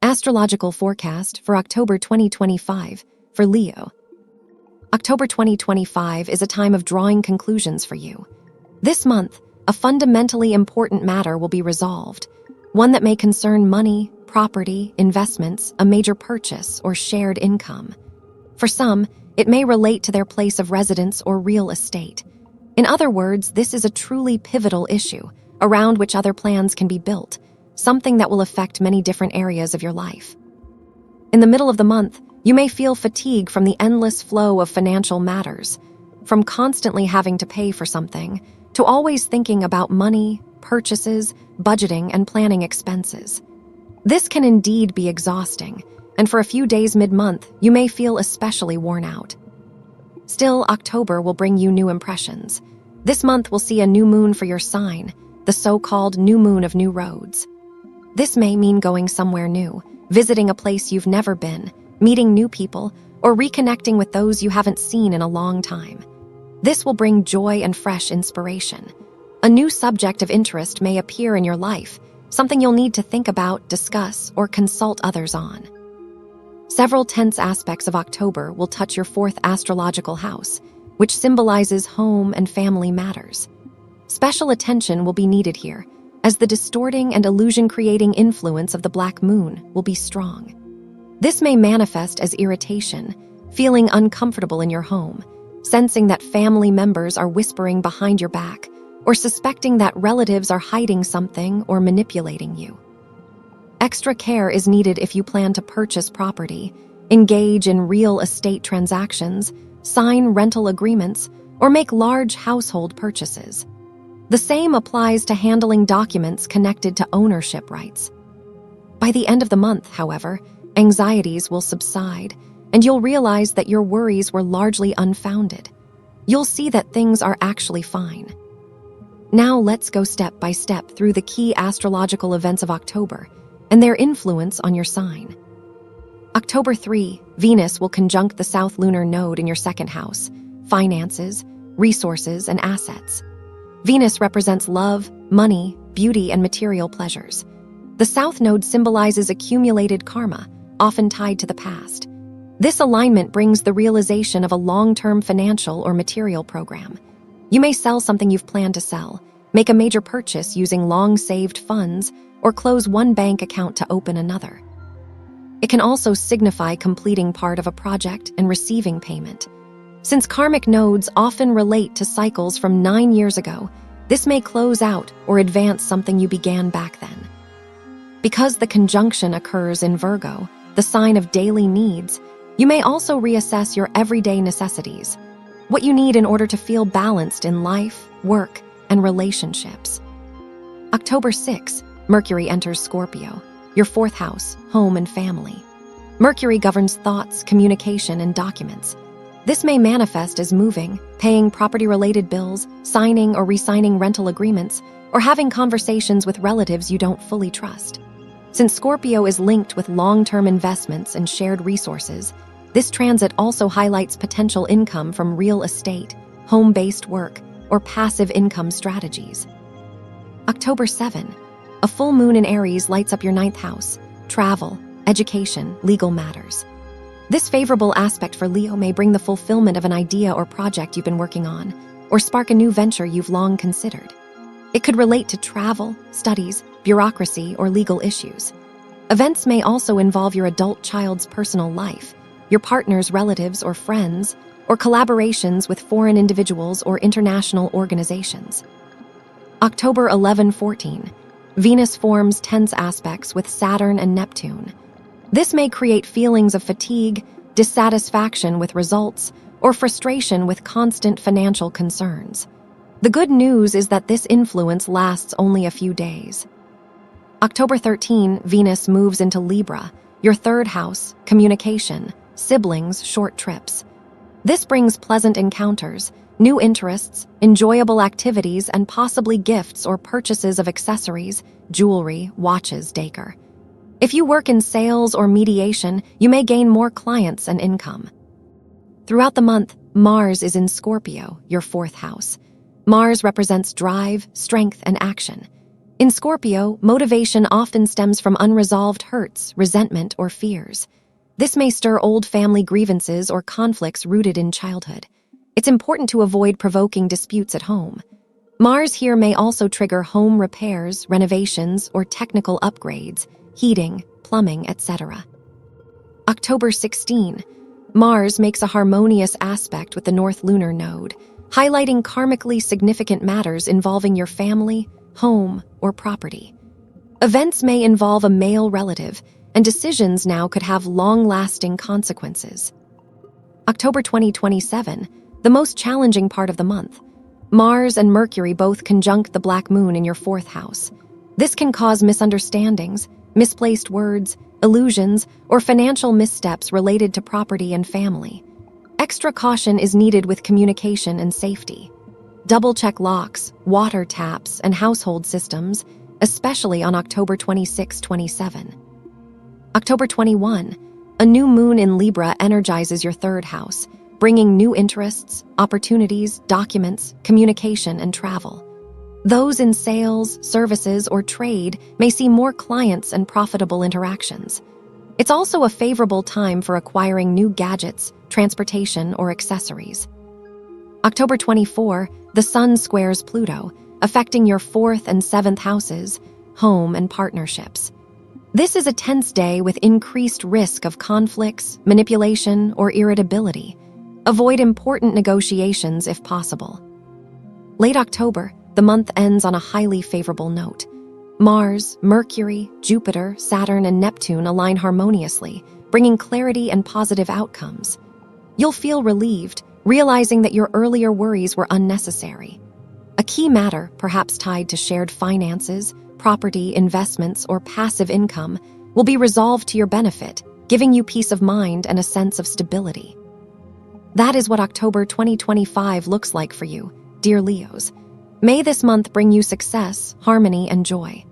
Astrological forecast for October 2025 for Leo. October 2025 is a time of drawing conclusions for you. This month, a fundamentally important matter will be resolved, one that may concern money, property, investments, a major purchase, or shared income. For some, it may relate to their place of residence or real estate. In other words, this is a truly pivotal issue around which other plans can be built, something that will affect many different areas of your life. In the middle of the month, you may feel fatigue from the endless flow of financial matters, from constantly having to pay for something, to always thinking about money, purchases, budgeting, and planning expenses. This can indeed be exhausting, and for a few days mid-month, you may feel especially worn out. Still, October will bring you new impressions. This month will see a new moon for your sign, the so-called new moon of new roads. This may mean going somewhere new, visiting a place you've never been, meeting new people, or reconnecting with those you haven't seen in a long time. This will bring joy and fresh inspiration. A new subject of interest may appear in your life, something you'll need to think about, discuss, or consult others on. Several tense aspects of October will touch your fourth astrological house, which symbolizes home and family matters. Special attention will be needed here, as the distorting and illusion-creating influence of the black moon will be strong. This may manifest as irritation, feeling uncomfortable in your home, sensing that family members are whispering behind your back, or suspecting that relatives are hiding something or manipulating you. Extra care is needed if you plan to purchase property, engage in real estate transactions, sign rental agreements, or make large household purchases. The same applies to handling documents connected to ownership rights. By the end of the month, however, anxieties will subside, and you'll realize that your worries were largely unfounded. You'll see that things are actually fine. Now let's go step by step through the key astrological events of October and their influence on your sign. October 3, Venus will conjunct the South Lunar node in your second house, finances, resources, and assets. Venus represents love, money, beauty, and material pleasures. The South Node symbolizes accumulated karma, often tied to the past. This alignment brings the realization of a long-term financial or material program. You may sell something you've planned to sell, make a major purchase using long-saved funds, or close one bank account to open another. It can also signify completing part of a project and receiving payment. Since karmic nodes often relate to cycles from 9 years ago, this may close out or advance something you began back then. Because the conjunction occurs in Virgo, the sign of daily needs, you may also reassess your everyday necessities, what you need in order to feel balanced in life, work, and relationships. October 6, Mercury enters Scorpio, your fourth house, home and family. Mercury governs thoughts, communication, and documents. This may manifest as moving, paying property-related bills, signing or re-signing rental agreements, or having conversations with relatives you don't fully trust. Since Scorpio is linked with long-term investments and shared resources, this transit also highlights potential income from real estate, home-based work, or passive income strategies. October 7, a full moon in Aries lights up your ninth house, travel, education, legal matters. This favorable aspect for Leo may bring the fulfillment of an idea or project you've been working on, or spark a new venture you've long considered. It could relate to travel, studies, bureaucracy, or legal issues. Events may also involve your adult child's personal life, your partner's relatives or friends, or collaborations with foreign individuals or international organizations. October 11-14, Venus forms tense aspects with Saturn and Neptune. This may create feelings of fatigue, dissatisfaction with results, or frustration with constant financial concerns. The good news is that this influence lasts only a few days. October 13, Venus moves into Libra, your third house, communication, siblings, short trips. This brings pleasant encounters, new interests, enjoyable activities, and possibly gifts or purchases of accessories, jewelry, watches, decor. If you work in sales or mediation, you may gain more clients and income. Throughout the month, Mars is in Scorpio, your fourth house. Mars represents drive, strength, and action. In Scorpio, motivation often stems from unresolved hurts, resentment, or fears. This may stir old family grievances or conflicts rooted in childhood. It's important to avoid provoking disputes at home. Mars here may also trigger home repairs, renovations, or technical upgrades, heating, plumbing, etc. October 16. Mars makes a harmonious aspect with the North Lunar node, highlighting karmically significant matters involving your family, home, or property. Events may involve a male relative, and decisions now could have long-lasting consequences. October 2027, the most challenging part of the month. Mars and Mercury both conjunct the black moon in your 4th house. This can cause misunderstandings, misplaced words, illusions, or financial missteps related to property and family. Extra caution is needed with communication and safety. Double-check locks, water taps, and household systems, especially on October 26-27. October 21, a new moon in Libra energizes your 3rd house, bringing new interests, opportunities, documents, communication, and travel. Those in sales, services, or trade may see more clients and profitable interactions. It's also a favorable time for acquiring new gadgets, transportation, or accessories. October 24, the Sun squares Pluto, affecting your 4th and 7th houses, home, and partnerships. This is a tense day with increased risk of conflicts, manipulation, or irritability. Avoid important negotiations if possible. Late October, the month ends on a highly favorable note. Mars, Mercury, Jupiter, Saturn, and Neptune align harmoniously, bringing clarity and positive outcomes. You'll feel relieved, realizing that your earlier worries were unnecessary. A key matter, perhaps tied to shared finances, property, investments, or passive income, will be resolved to your benefit, giving you peace of mind and a sense of stability. That is what October 2025 looks like for you, dear Leos. May this month bring you success, harmony, and joy.